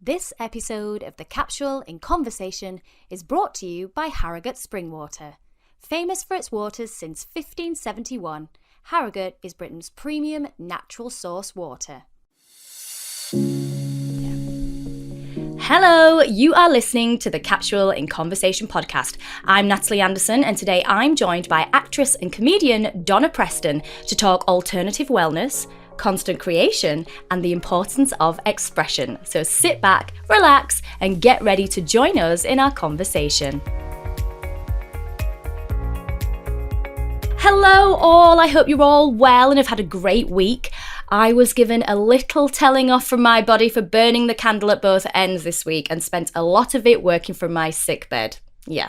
This episode of the Capsule in Conversation is brought to you by Harrogate Springwater. Famous for its waters since 1571, Harrogate is Britain's premium natural source water. Hello, you are listening to the Capsule in Conversation podcast. I'm Natalie Anderson, and today I'm joined by actress and comedian Donna Preston to talk alternative wellness, constant creation, and the importance of expression. So sit back, relax, and get ready to join us in our conversation. Hello all, I hope you're all well and have had a great week. I was given a little telling off from my body for burning the candle at both ends this week and spent a lot of it working from my sick bed. Yeah,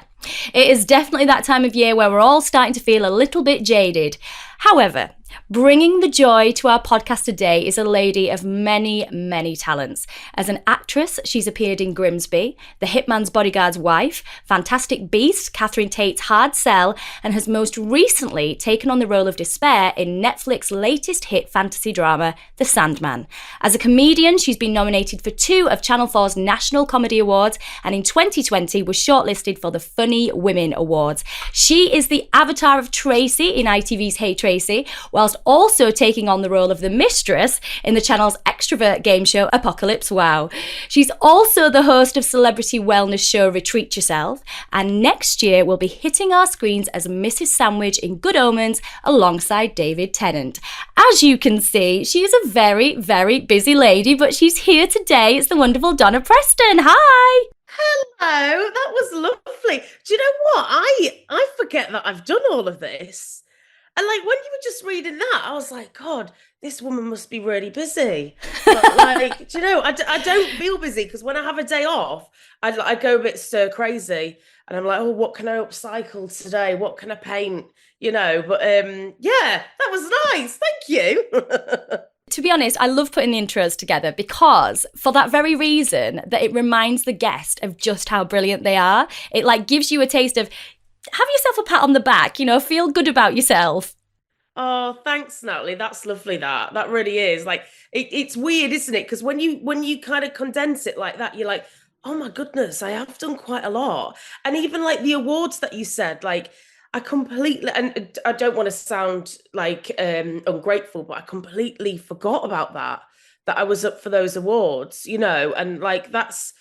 it is definitely that time of year where we're all starting to feel a little bit jaded. However, bringing the joy to our podcast today is a lady of many, many talents. As an actress, she's appeared in Grimsby, The Hitman's Bodyguard's Wife, Fantastic Beast, Catherine Tate's Hard Sell, and has most recently taken on the role of Despair in Netflix's latest hit fantasy drama, The Sandman. As a comedian, she's been nominated for 2 of Channel 4's National Comedy Awards, and in 2020 was shortlisted for the Funny Women Awards. She is the avatar of Tracy in ITV's Hey Tracy, whilst also taking on the role of the mistress in the channel's extrovert game show Apocalypse Wow. She's also the host of celebrity wellness show Retreat Yourself, and next year will be hitting our screens as Mrs. Sandwich in Good Omens alongside David Tennant. As you can see, she is a very, very busy lady, but she's here today. It's the wonderful Donna Preston. Hi! Hello, that was lovely. Do you know what? I forget that I've done all of this. And like when you were just reading that, I was like, God, this woman must be really busy. But like, do you know, I don't feel busy because when I have a day off, I go a bit stir crazy and I'm like, oh, what can I upcycle today? What can I paint? You know, but yeah, that was nice. Thank you. To be honest, I love putting the intros together because for that very reason that it reminds the guest of just how brilliant they are. It like gives you a taste of, have yourself a pat on the back, you know, feel good about yourself. Oh, thanks, Natalie. That's lovely. That really is. Like it's weird, isn't it? Because when you kind of condense it like that, you're like, oh my goodness, I have done quite a lot. And even like the awards that you said, like I completely, and I don't want to sound like ungrateful, but I completely forgot about that I was up for those awards, you know, and like that's.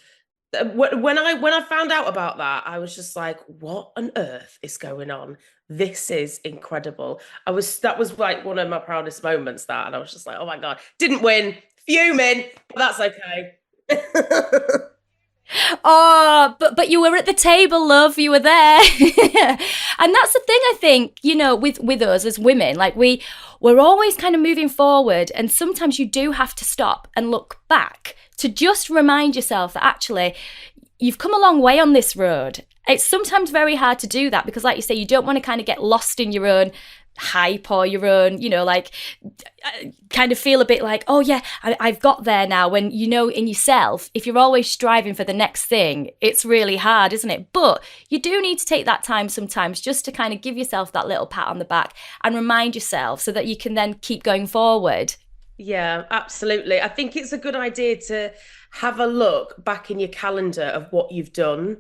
When I found out about that, I was just like, what on earth is going on? This is incredible. That was like one of my proudest moments, that, and I was just like, oh my God, didn't win, fuming, but that's okay. Oh, but you were at the table, love. You were there. And that's the thing, I think, you know, with us as women, like we're always kind of moving forward, and sometimes you do have to stop and look back to just remind yourself that actually you've come a long way on this road. It's sometimes very hard to do that because, like you say, you don't want to kind of get lost in your own hype or your own, you know, like kind of feel a bit like, oh yeah, I've got there now, when you know in yourself, if you're always striving for the next thing, it's really hard, isn't it? But you do need to take that time sometimes just to kind of give yourself that little pat on the back and remind yourself so that you can then keep going forward. Yeah, absolutely. I think it's a good idea to have a look back in your calendar of what you've done.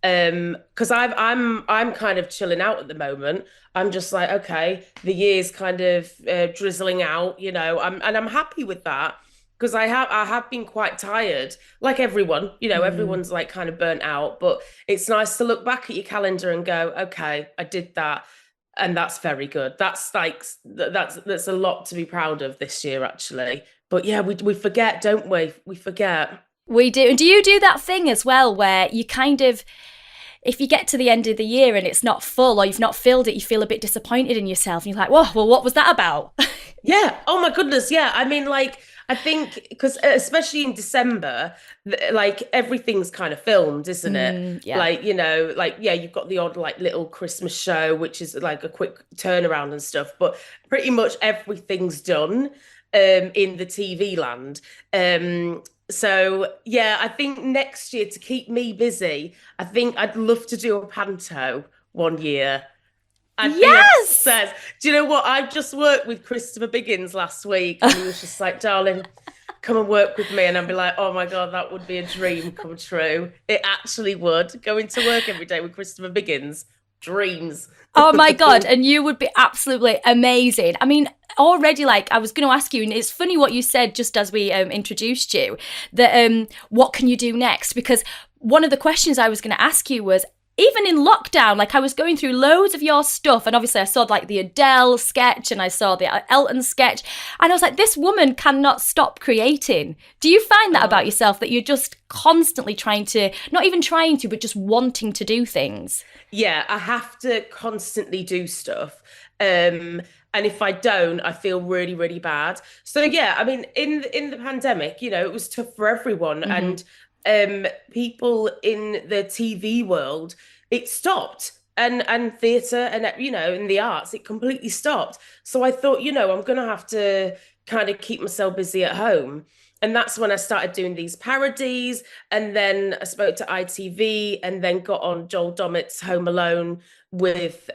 Because I'm kind of chilling out at the moment. I'm just like, okay, the year's kind of drizzling out, you know. I'm happy with that because I have been quite tired, like everyone, you know. Everyone's like kind of burnt out, but it's nice to look back at your calendar and go, okay, I did that. And that's very good. That's like that's a lot to be proud of this year, actually. But yeah, we forget, don't we? We forget. We do. And do you do that thing as well where you kind of, if you get to the end of the year and it's not full or you've not filled it, you feel a bit disappointed in yourself and you're like, whoa, well, what was that about? Yeah. Oh my goodness. Yeah. I mean, like, I think because especially in December, like everything's kind of filmed, isn't it? Yeah. Like, you know, like, yeah, you've got the odd like little Christmas show, which is like a quick turnaround and stuff, but pretty much everything's done in the TV land. So yeah, I think next year, to keep me busy, I think I'd love to do a panto one year. I'd be obsessed. Do you know what? I just worked with Christopher Biggins last week, and he was just like, darling, come and work with me, and I'd be like, oh my God, that would be a dream come true. It actually would. Going to work every day with Christopher Biggins, dreams. Oh my God. And you would be absolutely amazing. I mean, already, like, I was going to ask you, and it's funny what you said just as we introduced you, that what can you do next? Because one of the questions I was going to ask you was, even in lockdown, like I was going through loads of your stuff, and obviously I saw like the Adele sketch and I saw the Elton sketch, and I was like, this woman cannot stop creating. Do you find that about yourself, that you're just constantly trying to, not even trying to, but just wanting to do things? Yeah, I have to constantly do stuff. And if I don't, I feel really, really bad. So yeah, I mean, in the pandemic, it was tough for everyone. Mm-hmm. And people in the TV world, it stopped. And theatre and in the arts, it completely stopped. So I thought, I'm gonna have to kind of keep myself busy at home. And that's when I started doing these parodies. And then I spoke to ITV and then got on Joel Dommett's Home Alone with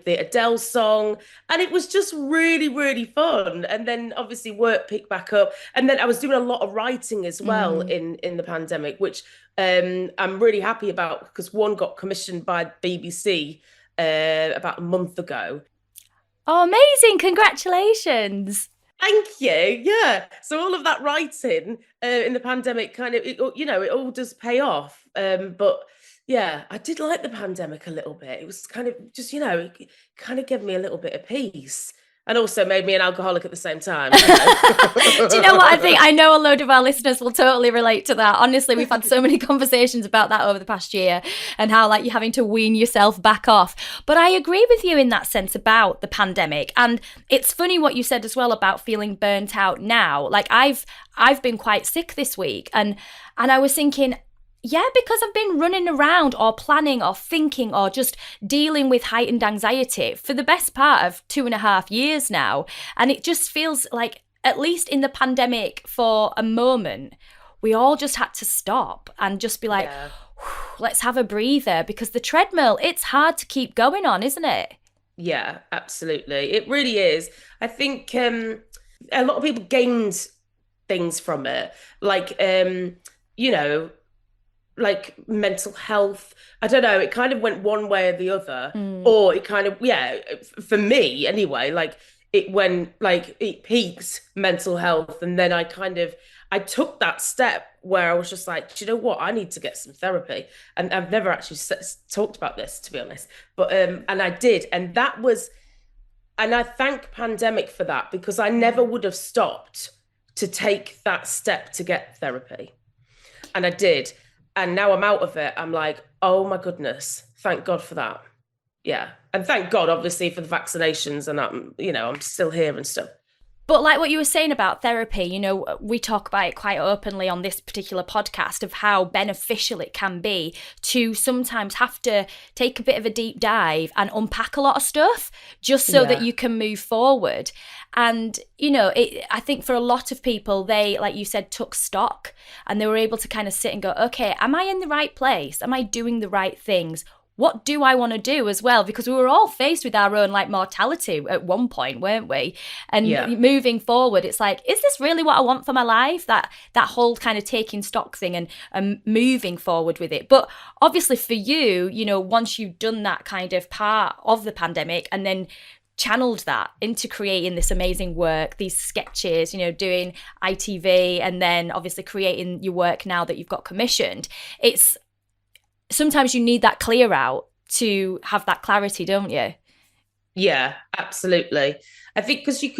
the Adele song. And it was just really, really fun. And then obviously work picked back up. And then I was doing a lot of writing as well in the pandemic, which I'm really happy about, because one got commissioned by BBC about a month ago. Oh, amazing. Congratulations. Thank you. Yeah. So all of that writing in the pandemic it all does pay off. But yeah, I did like the pandemic a little bit. It was kind of just, it kind of gave me a little bit of peace, and also made me an alcoholic at the same time. Do you know what I think? I know a load of our listeners will totally relate to that. Honestly, we've had so many conversations about that over the past year, and how like you're having to wean yourself back off. But I agree with you in that sense about the pandemic. And it's funny what you said as well about feeling burnt out now. Like I've been quite sick this week, and I was thinking, yeah, because I've been running around or planning or thinking or just dealing with heightened anxiety for the best part of 2.5 years now. And it just feels like, at least in the pandemic for a moment, we all just had to stop and just be like, Yeah. let's have a breather, because the treadmill, it's hard to keep going on, isn't it? Yeah, absolutely. It really is. I think a lot of people gained things from it, like you know, like mental health. I don't know, it kind of went one way or the other. Or it kind of, yeah, for me anyway, like it went, like it peaked mental health, and then I took that step where I was just like, do you know what, I need to get some therapy. And I've never actually talked about this, to be honest, but and I did, and that was, and I thank pandemic for that, because I never would have stopped to take that step to get therapy, and I did. And now I'm out of it. I'm like, oh my goodness, thank God for that. Yeah. And thank God, obviously, for the vaccinations, and I'm still here and stuff. But like what you were saying about therapy, we talk about it quite openly on this particular podcast, of how beneficial it can be to sometimes have to take a bit of a deep dive and unpack a lot of stuff just so that you can move forward. And, I think for a lot of people, they, like you said, took stock, and they were able to kind of sit and go, okay, am I in the right place? Am I doing the right things? What do I want to do as well? Because we were all faced with our own like mortality at one point, weren't we? And moving forward, it's like, is this really what I want for my life? That whole kind of taking stock thing and moving forward with it. But obviously for you, once you've done that kind of part of the pandemic and then channeled that into creating this amazing work, these sketches, doing ITV, and then obviously creating your work now that you've got commissioned, it's sometimes you need that clear out to have that clarity, don't you? Yeah, absolutely. I think because you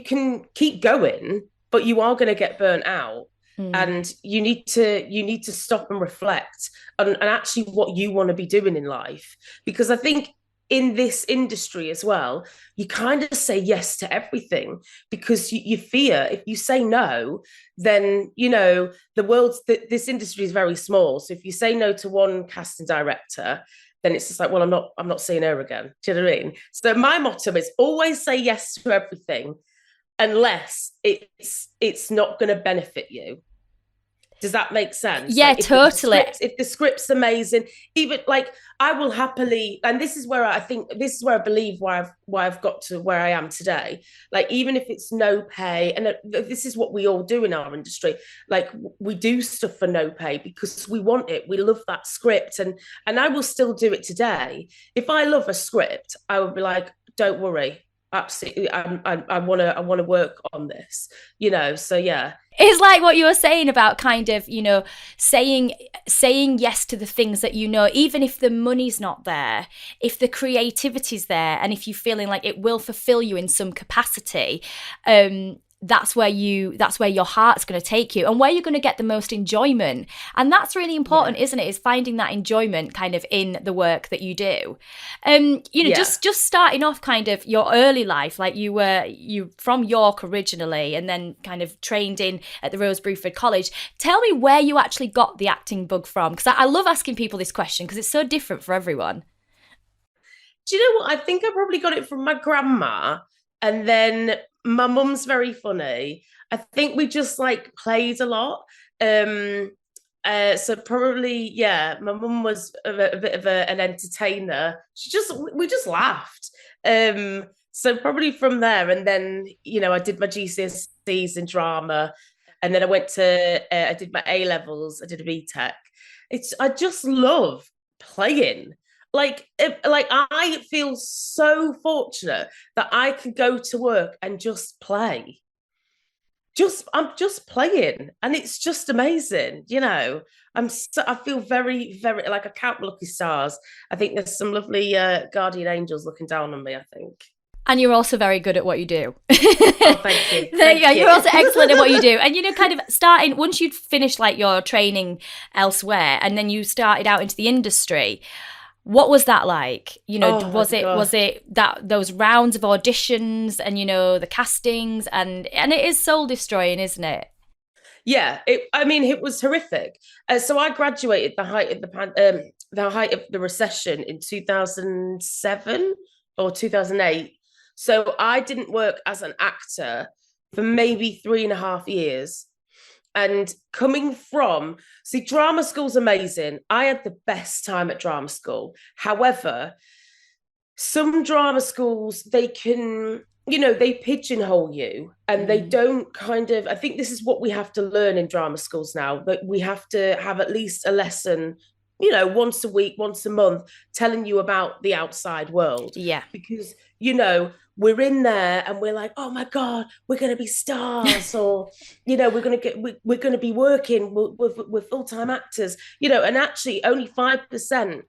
can keep going, but you are going to get burnt out. And you need to stop and reflect on and actually what you want to be doing in life. Because I think in this industry as well, you kind of say yes to everything, because you fear if you say no, then this industry is very small. So if you say no to one casting director, then it's just like, well, I'm not seeing her again. Do you know what I mean? So my motto is always say yes to everything, unless it's not going to benefit you. Does that make sense? Yeah, Like totally. if the script's amazing, even like I will happily, and this is where I think this is where I believe why I've got to where I am today. Like even if it's no pay, and this is what we all do in our industry. Like we do stuff for no pay because we want it. We love that script, and I will still do it today. If I love a script, I would be like, don't worry, absolutely, I want to work on this, you know. So yeah. It's like what you were saying about kind of, you know, saying yes to the things that you know, even if the money's not there, if the creativity's there, and if you're feeling like it will fulfill you in some capacity, that's where your heart's going to take you and where you're going to get the most enjoyment. And that's really important, isn't it? Is finding that enjoyment kind of in the work that you do. Just starting off kind of your early life, like you from York originally and then kind of trained in at the Rose Bruford College. Tell me where you actually got the acting bug from, because I love asking people this question because it's so different for everyone. Do you know what? I think I probably got it from my grandma, and then my mum's very funny. I think we just like played a lot. So probably, yeah, my mum was a bit of an entertainer. We just laughed. So probably from there, and then I did my GCSEs in drama, and then I did my A levels. I did a BTEC. I just love playing. Like I feel so fortunate that I can go to work and just play. I'm just playing, and it's just amazing. I feel very, very like I count lucky stars. I think there's some lovely guardian angels looking down on me, I think. And you're also very good at what you do. Oh, thank you. Thank you. You're also excellent at what you do. And, kind of starting, once you'd finished like your training elsewhere and then you started out into the industry, what was that like? Was it that those rounds of auditions and, the castings and it is soul destroying, isn't it? Yeah, it was horrific. So I graduated the height of the recession in 2007 or 2008. So I didn't work as an actor for maybe 3.5 years. And coming from, drama school's amazing. I had the best time at drama school. However, some drama schools, they can, they pigeonhole you and they don't I think this is what we have to learn in drama schools now, that we have to have at least a lesson, once a week, once a month, telling you about the outside world. Yeah. Because, we're in there and we're like, oh my God, we're going to be stars, or, we're going to be working with full-time actors, and actually only 5%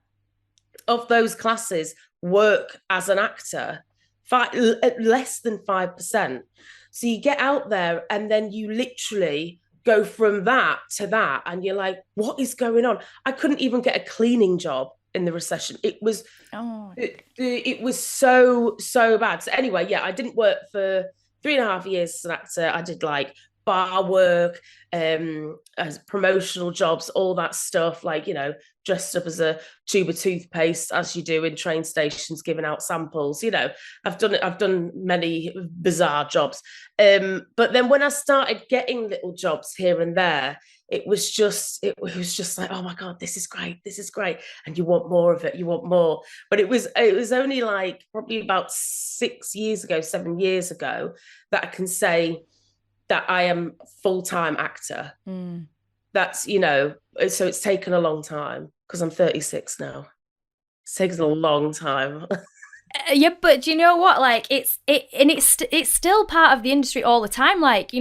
of those classes work as an actor, less than 5%. So you get out there and then you literally go from that to that, and you're like, what is going on? I couldn't even get a cleaning job in the recession. It was it was so bad. So anyway, yeah, I didn't work for 3.5 years as an actor. I did like bar work, as promotional jobs, all that stuff, like, dressed up as a tube of toothpaste, as you do in train stations, giving out samples. I've done many bizarre jobs. But then when I started getting little jobs here and there, it was just like, oh my God, this is great, and you want more of it, you want more. But it was only like probably about 7 years ago that I can say that I am a full-time actor. That's, so it's taken a long time because I'm 36 now. It's taken a long time. Yeah, but do you know what? Like, it's still part of the industry all the time. Like,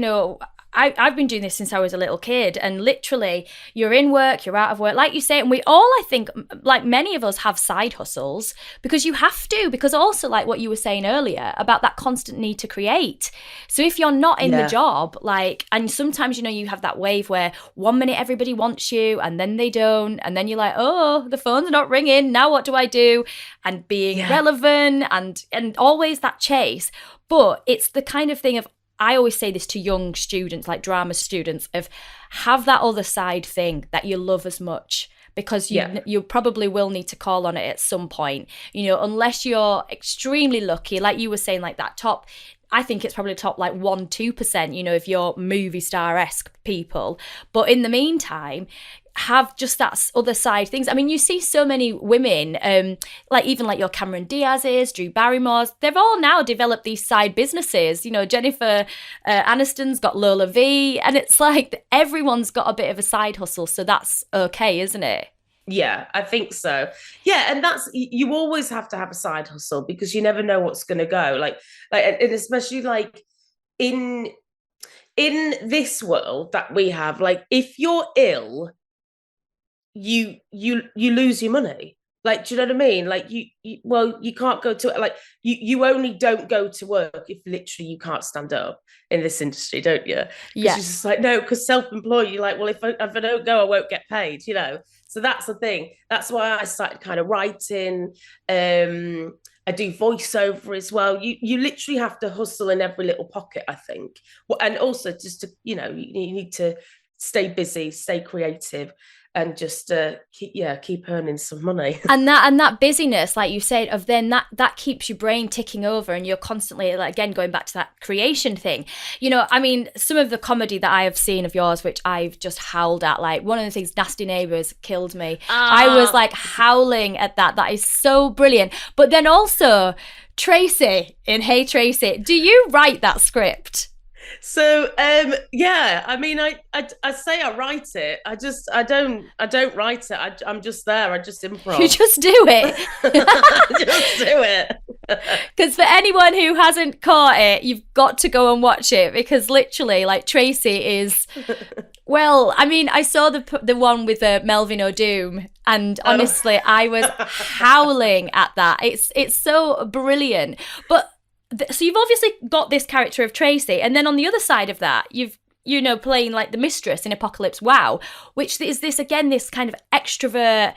I've been doing this since I was a little kid, and literally you're in work, you're out of work, like you say, and we all, I think, like many of us have side hustles because you have to, because also like what you were saying earlier about that constant need to create. So if you're not in the job, like, and sometimes, you have that wave where 1 minute everybody wants you and then they don't, and then you're like, oh, the phone's not ringing, now what do I do? And being relevant and always that chase. But it's the kind of thing of, I always say this to young students, like drama students, of have that other side thing that you love as much, because you probably will need to call on it at some point, unless you're extremely lucky, like you were saying, like that top I think it's probably top like 1-2%, you know, of your movie star-esque people. But in the meantime, have just that other side things. I mean, you see so many women, like even like your Cameron Diaz's, Drew Barrymore's, they've all now developed these side businesses. You know, Jennifer Aniston's got Lola V, and it's like everyone's got a bit of a side hustle. So that's okay, isn't it? Yeah, I think so. Yeah, and that's, you always have to have a side hustle because you never know what's going to go. And especially like in this world that we have, like if you're ill, you lose your money. Like, do you know what I mean? Like you can't go to, like, you only don't go to work if literally you can't stand up in this industry, don't you? Because Yeah. you're just like, no, because self-employed, you're like, well, if I don't go, I won't get paid, you know? So that's the thing. That's why I started kind of writing. I do voiceover as well. You literally have to hustle in every little pocket, I think. Well, and also just to, you know, you need to stay busy, stay creative, and just keep earning some money. And that busyness, like you said, of then that keeps your brain ticking over, and you're constantly, like, again, going back to that creation thing. You know, I mean, some of the comedy that I have seen of yours, which I've just howled at, like one of the things, Nasty Neighbours, killed me. I was like howling at that. That is so brilliant. But then also Tracy in Hey Tracy, do you write that script? So yeah, I mean, I say I write it. I don't write it. I'm just there. I just improv. You just do it. Just do it. Because for anyone who hasn't caught it, you've got to go and watch it, because literally, like, Tracy is, well, I mean, I saw the one with Melvin O'Doom, and honestly, I was howling at that. It's so brilliant. But so you've obviously got this character of Tracy, and then on the other side of that, you know, playing like the mistress in Apocalypse Wow, which is this kind of extrovert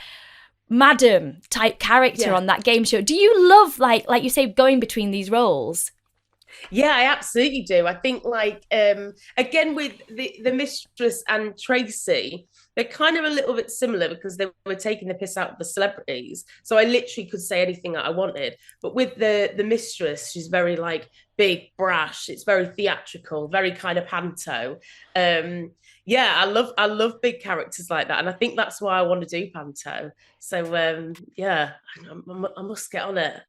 madam type character on that game show. Do you love, like you say, going between these roles? Yeah, I absolutely do. I think, like, again, with the mistress and Tracy, they're kind of a little bit similar because they were taking the piss out of the celebrities. So I literally could say anything that I wanted. But with the mistress, she's very like big, brash. It's very theatrical, very kind of panto. Yeah, I love big characters like that, and I think that's why I want to do panto. So yeah, I must get on it.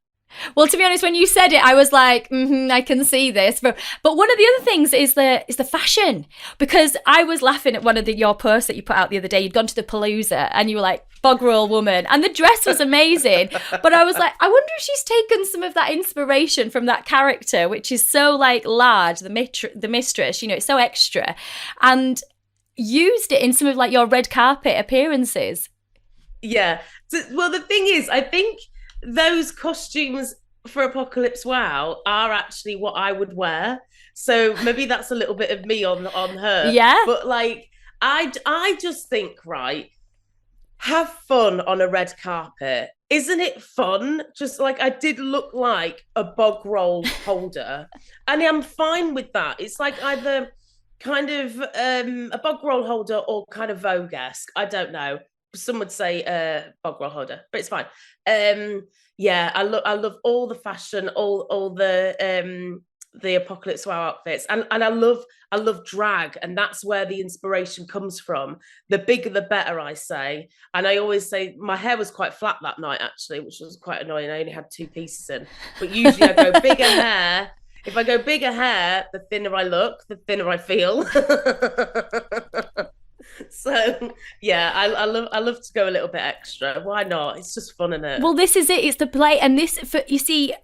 Well, to be honest, when you said it, I was like, I can see this. But one of the other things is the fashion, because I was laughing at one of your posts that you put out the other day. You'd gone to the Palooza and you were like, bog roll woman, and the dress was amazing. But I was like, I wonder if she's taken some of that inspiration from that character, which is so like large, the mistress. You know, it's so extra, and used it in some of like your red carpet appearances. Yeah. So, well, the thing is, I think those costumes for Apocalypse Wow are actually what I would wear. So maybe that's a little bit of me on her. Yeah. But like, I just think, right, have fun on a red carpet. Isn't it fun? Just like, I did look like a bog roll holder, and I'm fine with that. It's like either kind of a bog roll holder or kind of Vogue-esque. I don't know. Some would say bog roll holder, but it's fine. Yeah, I love all the fashion, all the Apocalypse Wow outfits, and I love drag, and that's where the inspiration comes from. The bigger the better, I say. And I always say my hair was quite flat that night, actually, which was quite annoying. I only had 2 pieces in, but usually I go bigger hair. If I go bigger hair, the thinner I look, the thinner I feel. So yeah, I love to go a little bit extra. Why not? It's just fun, isn't it? Well, this is it. It's the play, and this, you see,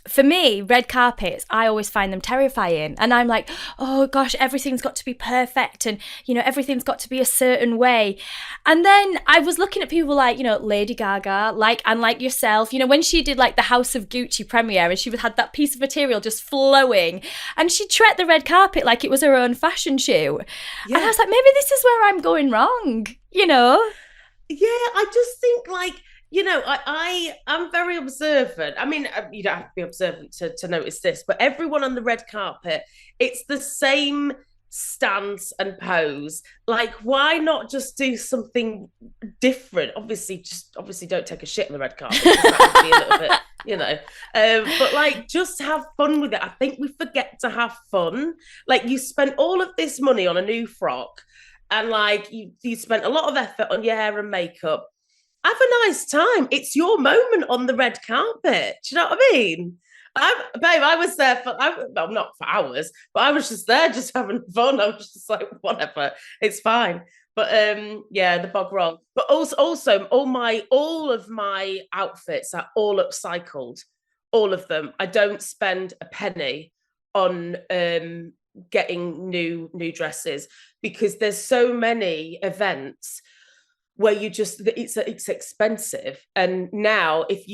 for me, red carpets, I always find them terrifying. And I'm like, oh gosh, everything's got to be perfect, and, you know, everything's got to be a certain way. And then I was looking at people like, you know, Lady Gaga, and like yourself, you know, when she did like the House of Gucci premiere, and she had that piece of material just flowing, and she tread the red carpet like it was her own fashion show. Yeah. And I was like, maybe this is where I'm going wrong, you know? Yeah, I just think, like, you know, I'm very observant. I mean, you don't have to be observant to notice this, but everyone on the red carpet, it's the same stance and pose. Like, why not just do something different? Obviously don't take a shit on the red carpet. That would be a little bit you know. But like, just have fun with it. I think we forget to have fun. Like, you spent all of this money on a new frock, and like you spent a lot of effort on your hair and makeup. Have a nice time. It's your moment on the red carpet. Do you know what I mean? I was there well, not for hours, but I was just there, just having fun. I was just like, whatever, it's fine. But yeah, the bog roll. But also all of my outfits are all upcycled, all of them. I don't spend a penny on getting new dresses, because there's so many events where you just, it's expensive. And now if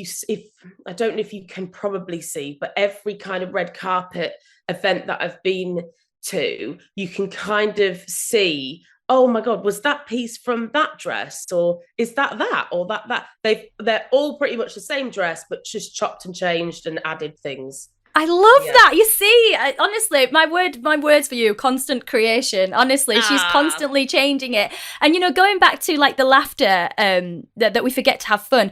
I don't know if you can probably see, but every kind of red carpet event that I've been to, you can kind of see, oh my god, was that piece from that dress, or is that or that they're all pretty much the same dress, but just chopped and changed and added things. I love that. You see, honestly, my words for you, constant creation. Honestly, she's constantly changing it. And, you know, going back to like the laughter that we forget to have fun,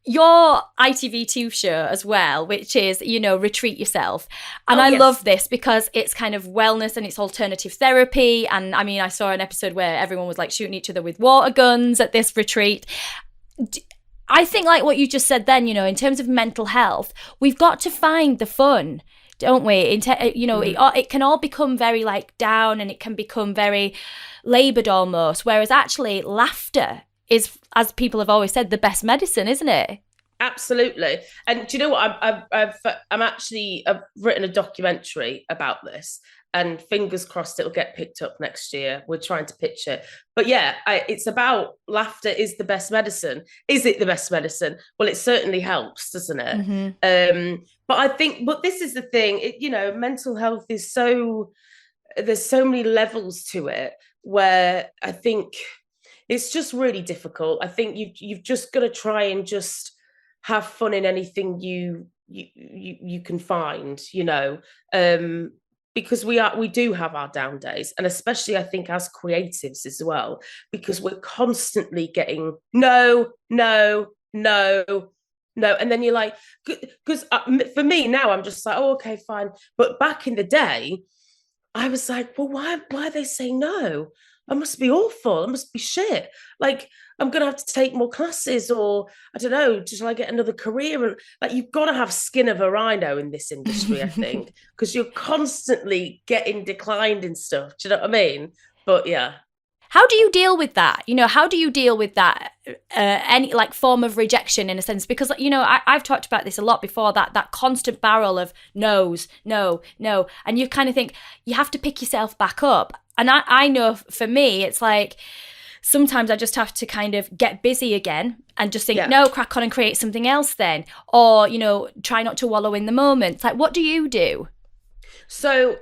your ITV2 show as well, which is, you know, Retreat Yourself. And I love this because it's kind of wellness and it's alternative therapy. And I mean, I saw an episode where everyone was like shooting each other with water guns at this retreat. I think like what you just said then, you know, in terms of mental health, we've got to find the fun, don't we? It can all become very like down, and it can become very laboured almost, whereas actually laughter is, as people have always said, the best medicine, isn't it? Absolutely. And do you know what? I've written a documentary about this, and fingers crossed it'll get picked up next year. We're trying to pitch it. But yeah, it's about laughter is the best medicine. Is it the best medicine? Well, it certainly helps, doesn't it? Mm-hmm. But this is the thing, mental health is there's so many levels to it, where I think it's just really difficult. I think you've just got to try and just have fun in anything you can find, because we do have our down days, and especially I think as creatives as well, because we're constantly getting no, and then you're like, because for me now I'm just like, oh, okay, fine. But back in the day, I was like, well, why are they saying no? I must be awful. I must be shit. Like, I'm going to have to take more classes, or I don't know, till I get another career. And like, you've got to have skin of a rhino in this industry, I think, because you're constantly getting declined in stuff. Do you know what I mean? But yeah. How do you deal with that? You know, how do you deal with that any like form of rejection in a sense? Because, you know, I've talked about this a lot before, that constant barrel of no's, no. And you kind of think you have to pick yourself back up. And I know for me, it's like sometimes I just have to kind of get busy again and just think, no, crack on and create something else then. Or, you know, try not to wallow in the moment. It's like, what do you do? So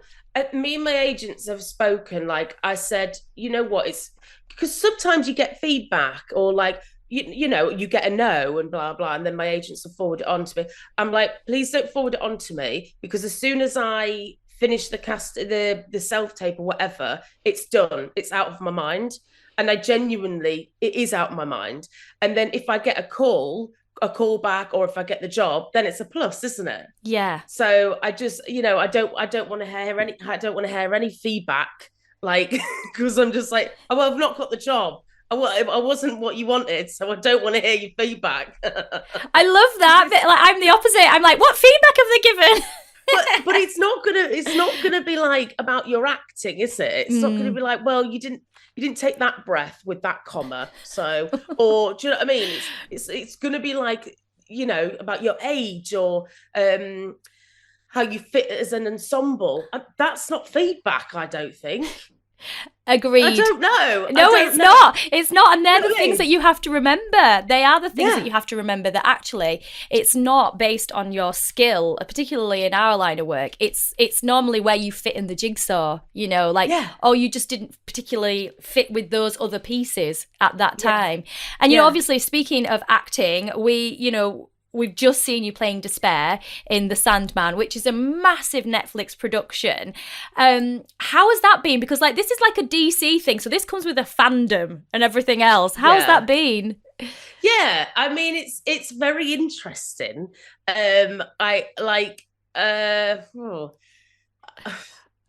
me and my agents have spoken. Like I said, you know what, it's because sometimes you get feedback, or like, you get a no and blah, blah. And then my agents will forward it on to me. I'm like, please don't forward it on to me, because as soon as I finish the self-tape or whatever, it's done. It's out of my mind. And it is out of my mind. And then if I get a call back, or if I get the job, then it's a plus, isn't it? Yeah. So I just, I don't want to hear any feedback, like, because I'm just like, oh, well, I've not got the job. I wasn't what you wanted, so I don't want to hear your feedback. I love that. But like, I'm the opposite. I'm like, what feedback have they given? but it's not gonna be like about your acting, is it? It's not gonna be like, well, you didn't take that breath with that comma, so, or do you know what I mean? It's gonna be like, about your age, or how you fit as an ensemble. That's not feedback, I don't think. Agreed. I don't know. No, it's not. It's not. And they're the things that you have to remember. They are the things that you have to remember, that actually it's not based on your skill, particularly in our line of work. It's normally where you fit in the jigsaw, oh, you just didn't particularly fit with those other pieces at that time. And, obviously, speaking of acting, we've just seen you playing Despair in The Sandman, which is a massive Netflix production. How has that been? Because this is like a DC thing, so this comes with a fandom and everything else. How has that been? Yeah, I mean it's very interesting. I like I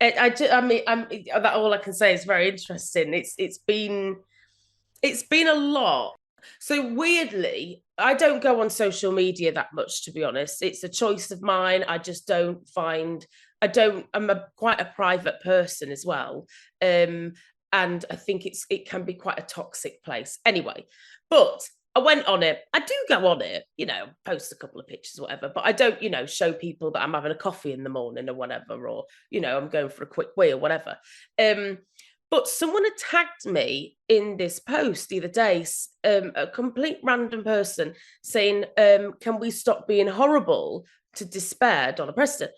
mean that all I can say is very interesting. It's been a lot. So weirdly, I don't go on social media that much, to be honest. It's a choice of mine. I just don't find I'm quite a private person as well. And I think it can be quite a toxic place. Anyway, but I went on it. I do go on it, post a couple of pictures, whatever, but I don't, show people that I'm having a coffee in the morning or whatever, or, I'm going for a quick wee or whatever. But someone had tagged me in this post the other day, a complete random person saying, can we stop being horrible to despair, Donna Preston?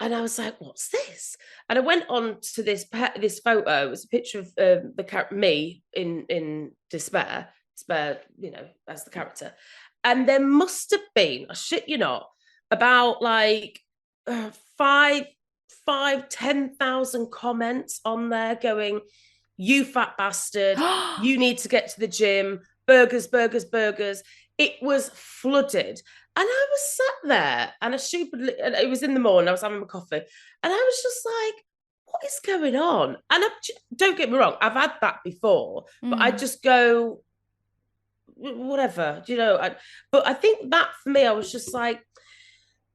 And I was like, what's this? And I went on to this photo. It was a picture of me in despair, as the character. And there must have been, I shit you not, about like 10,000 comments on there going, you fat bastard, you need to get to the gym, burgers, burgers, burgers. It was flooded. And I was sat there and it was in the morning, I was having my coffee, and I was just like, what is going on? And don't get me wrong, I've had that before, but I just go, whatever, but I think that for me, I was just like,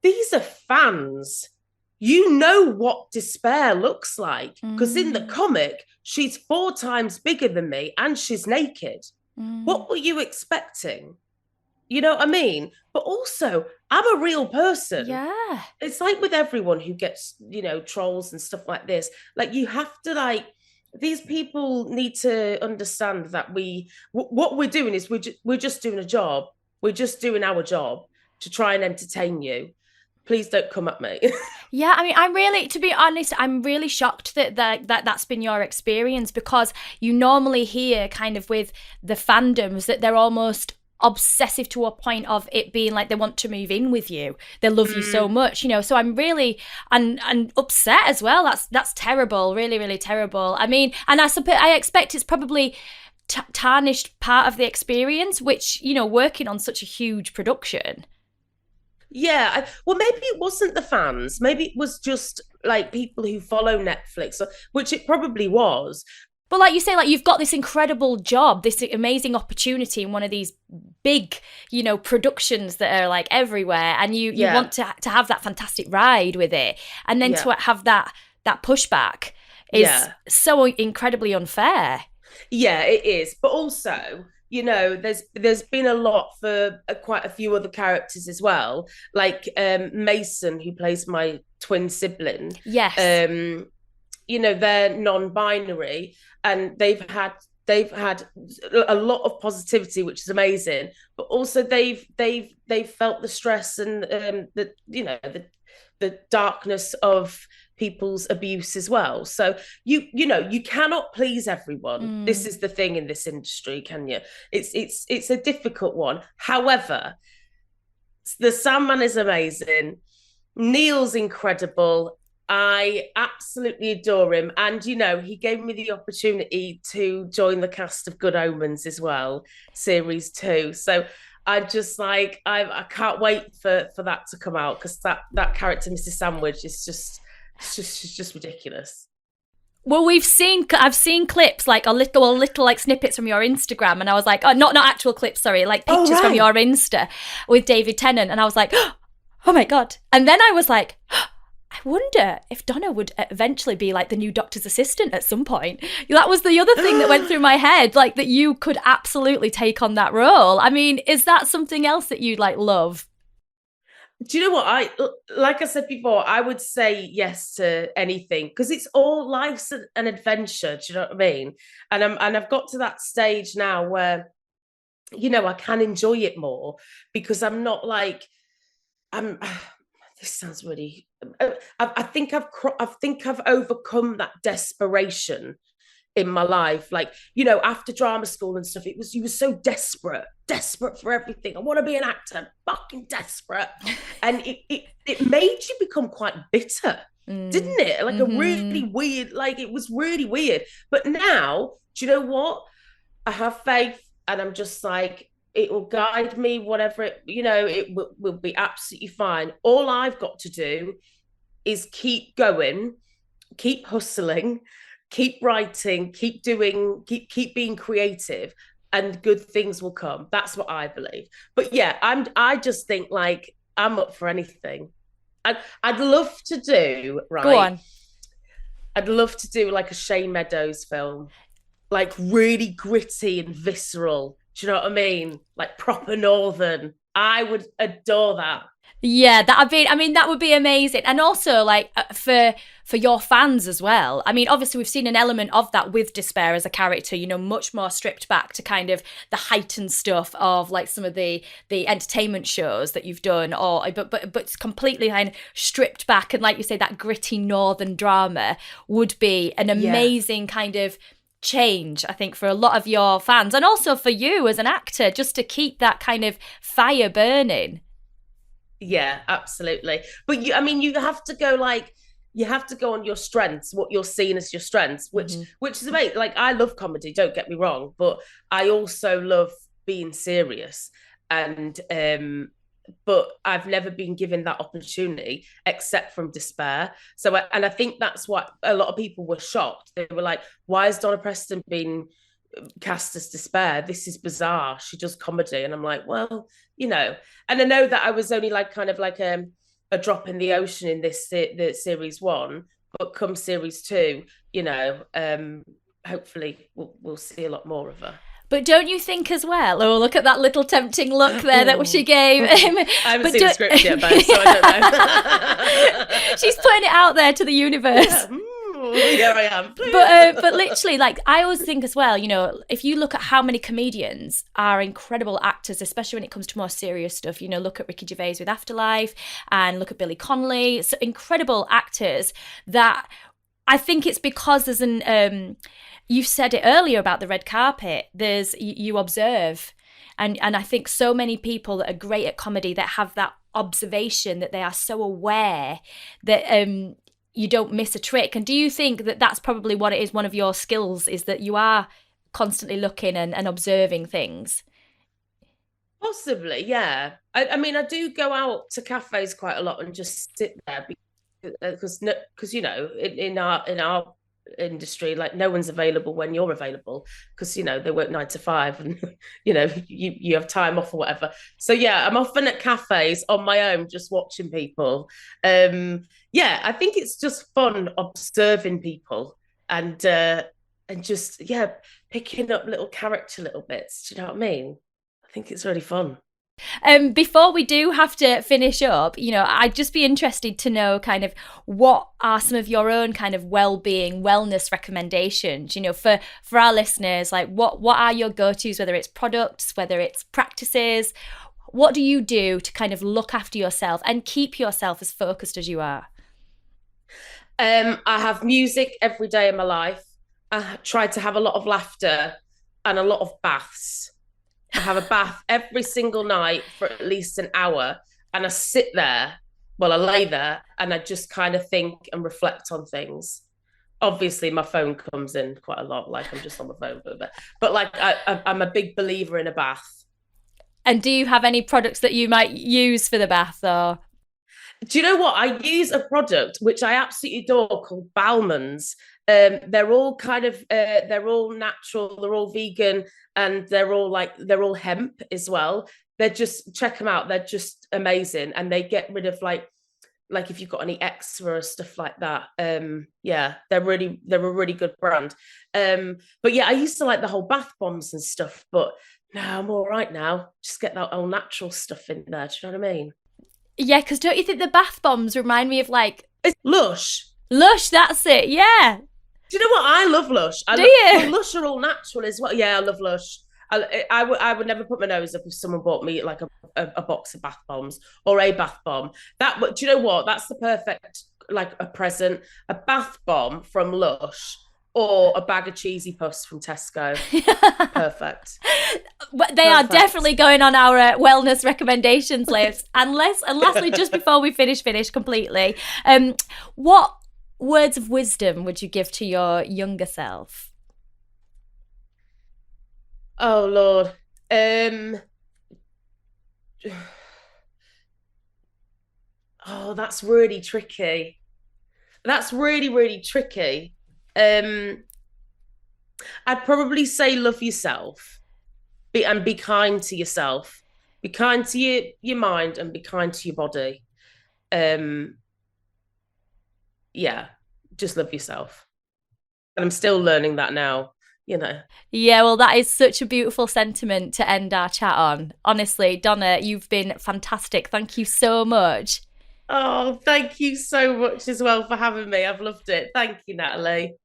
these are fans. You know what despair looks like, because in the comic, she's 4 times bigger than me and she's naked. What were you expecting? You know what I mean? But also, I'm a real person. Yeah. It's like with everyone who gets, trolls and stuff like this. Like, you have to, these people need to understand that what we're doing is we're just doing a job. We're just doing our job to try and entertain you. Please don't come at me. Yeah, I mean, to be honest, I'm really shocked that's been your experience, because you normally hear kind of with the fandoms that they're almost obsessive to a point of it being like they want to move in with you. They love you so much, so I'm really and upset as well. That's terrible, really, really terrible. I mean, and I expect it's probably tarnished part of the experience, which, working on such a huge production. Yeah, well, maybe it wasn't the fans. Maybe it was just like people who follow Netflix, which it probably was. But like you say, like, you've got this incredible job, this amazing opportunity in one of these big, productions that are like everywhere, and you want to have that fantastic ride with it, and then to have that pushback is so incredibly unfair. Yeah, it is. But also, there's been a lot for quite a few other characters as well, like Mason, who plays my twin sibling. Yes. They're non-binary, and they've had a lot of positivity, which is amazing. But also they've felt the stress and the darkness of people's abuse as well. So you cannot please everyone. This is the thing in this industry, can you? It's a difficult one. However, the Sandman is amazing. Neil's incredible. I absolutely adore him. And, he gave me the opportunity to join the cast of Good Omens as well, series 2. So I'm just like, I can't wait for that to come out, because that character, Mrs. Sandwich, is just ridiculous. Well, I've seen clips, like little like snippets from your Instagram, and I was like, oh, not actual clips, sorry, like pictures from your Insta with David Tennant, and I was like, oh my God. And then I was like, I wonder if Donna would eventually be like the new doctor's assistant at some point. That was the other thing that went through my head, like that you could absolutely take on that role. I mean, is that something else that you'd love? Do you know what? Like I said before, I would say yes to anything, because it's all life's an adventure. Do you know what I mean? And I've got to that stage now where, I can enjoy it more, because I'm not like this sounds really. I think I've overcome that desperation in my life. Like, after drama school and stuff, you were so desperate for everything. I want to be an actor, fucking desperate. And it made you become quite bitter, didn't it? Like a really weird, it was really weird. But now, do you know what? I have faith, and I'm just like, it will guide me, whatever it, it will be absolutely fine. All I've got to do is keep going, keep hustling, keep writing, keep doing, keep being creative, and good things will come. That's what I believe. But yeah, I just think like I'm up for anything. I'd love to do, Go right? on. I'd love to do like a Shane Meadows film, like really gritty and visceral. Do you know what I mean? Like proper Northern. I would adore that. Yeah, that would be amazing. And also like for your fans as well. I mean, obviously we've seen an element of that with Despair as a character, much more stripped back to kind of the heightened stuff of like some of the entertainment shows that you've done, or but it's completely kind of stripped back, and like you say, that gritty Northern drama would be an amazing kind of change, I think, for a lot of your fans, and also for you as an actor, just to keep that kind of fire burning. Yeah, absolutely. But you have to go like you have to go on your strengths, what you're seeing as your strengths, which is amazing. Like I love comedy, don't get me wrong, but I also love being serious. And but I've never been given that opportunity except from Despair. So and I think that's what a lot of people were shocked. They were like, why has Donna Preston been cast as Despair? This is bizarre. She does comedy. And I'm like, well, and I know that I was only like kind of like a drop in the ocean in the series 1, but come series 2, hopefully we'll see a lot more of her. But don't you think as well? Oh, look at that little tempting look there that she gave. I haven't seen the script yet, Bo, so I don't know. She's putting it out there to the universe. Yeah. Here I am. But literally, like I always think as well, if you look at how many comedians are incredible actors, especially when it comes to more serious stuff, look at Ricky Gervais with Afterlife, and look at Billy Connolly, so incredible actors that I think it's because there's an you said it earlier about the red carpet. There's you observe, and I think so many people that are great at comedy that have that observation, that they are so aware that you don't miss a trick. And do you think that that's probably what it is? One of your skills is that you are constantly looking and observing things. Possibly, yeah. I mean, I do go out to cafes quite a lot and just sit there because in our industry, like no one's available when you're available because they work 9 to 5 and you have time off or whatever. So yeah, I'm often at cafes on my own just watching people. Yeah, I think it's just fun observing people and just picking up little character little bits. Do you know what I mean? I think it's really fun. Before we do have to finish up, I'd just be interested to know kind of what are some of your own kind of well-being, wellness recommendations, for our listeners, like what are your go-tos, whether it's products, whether it's practices, what do you do to kind of look after yourself and keep yourself as focused as you are? I have music every day in my life. I try to have a lot of laughter and a lot of baths. I have a bath every single night for at least an hour, and I sit there, I lay there, and I just kind of think and reflect on things. Obviously, my phone comes in quite a lot, like I'm just on my phone, but like I'm a big believer in a bath. And do you have any products that you might use for the bath, or? Do you know what? I use a product which I absolutely adore called Bowman's. They're all kind of they're all natural, they're all vegan, and they're all hemp as well. They're just, check them out, they're just amazing, and they get rid of like if you've got any eczema or stuff like that. Yeah, they're a really good brand. But yeah, I used to like the whole bath bombs and stuff, but no, I'm all right now. Just get that all natural stuff in there. Do you know what I mean? Yeah, because don't you think the bath bombs remind me of like... It's Lush. Lush, that's it, yeah. Do you know what? I love Lush. Do you? Lush are all natural as well. Yeah, I love Lush. I would never put my nose up if someone bought me like a box of bath bombs or a bath bomb. Do you know what? That's the perfect, like a present. A bath bomb from Lush or a bag of cheesy puffs from Tesco. Perfect. They are definitely going on our wellness recommendations list. And lastly, just before we finish completely, what words of wisdom would you give to your younger self? Oh Lord. Oh, that's really tricky. That's really, really tricky. Um, I'd probably say love yourself, and be kind to yourself. Be kind to your mind and be kind to your body. Um, yeah, just love yourself. And I'm still learning that now, you know. Yeah, well, that is such a beautiful sentiment to end our chat on. Honestly, Donna, you've been fantastic. Thank you so much. Oh, thank you so much as well for having me. I've loved it. Thank you, Natalie.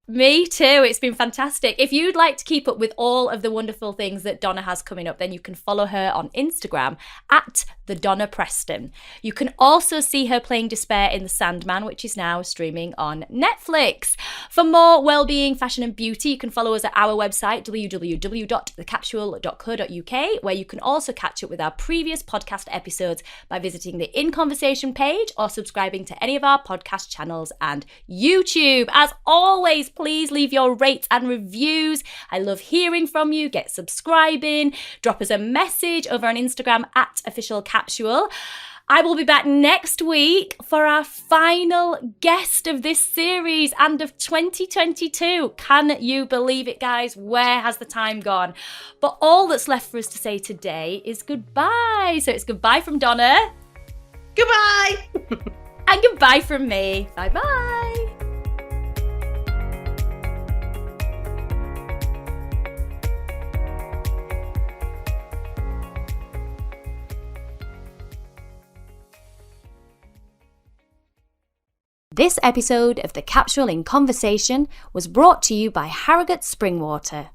Me too. It's been fantastic. If you'd like to keep up with all of the wonderful things that Donna has coming up, then you can follow her on Instagram at the Donna Preston. You can also see her playing Despair in the Sandman, which is now streaming on Netflix. For more well-being, fashion and beauty, you can follow us at our website, www.thecapsule.co.uk, where you can also catch up with our previous podcast episodes by visiting the In Conversation page or subscribing to any of our podcast channels and YouTube. As always, please leave your rates and reviews. I love hearing from you. Get subscribing. Drop us a message over on Instagram at Official Capsule. I will be back next week for our final guest of this series and of 2022. Can you believe it, guys? Where has the time gone? But all that's left for us to say today is goodbye. So it's goodbye from Donna. Goodbye. And goodbye from me. Bye-bye. This episode of The Capsule in Conversation was brought to you by Harrogate Spring Water.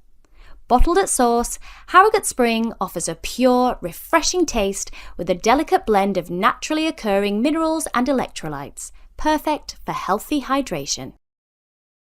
Bottled at source, Harrogate Spring offers a pure, refreshing taste with a delicate blend of naturally occurring minerals and electrolytes, perfect for healthy hydration.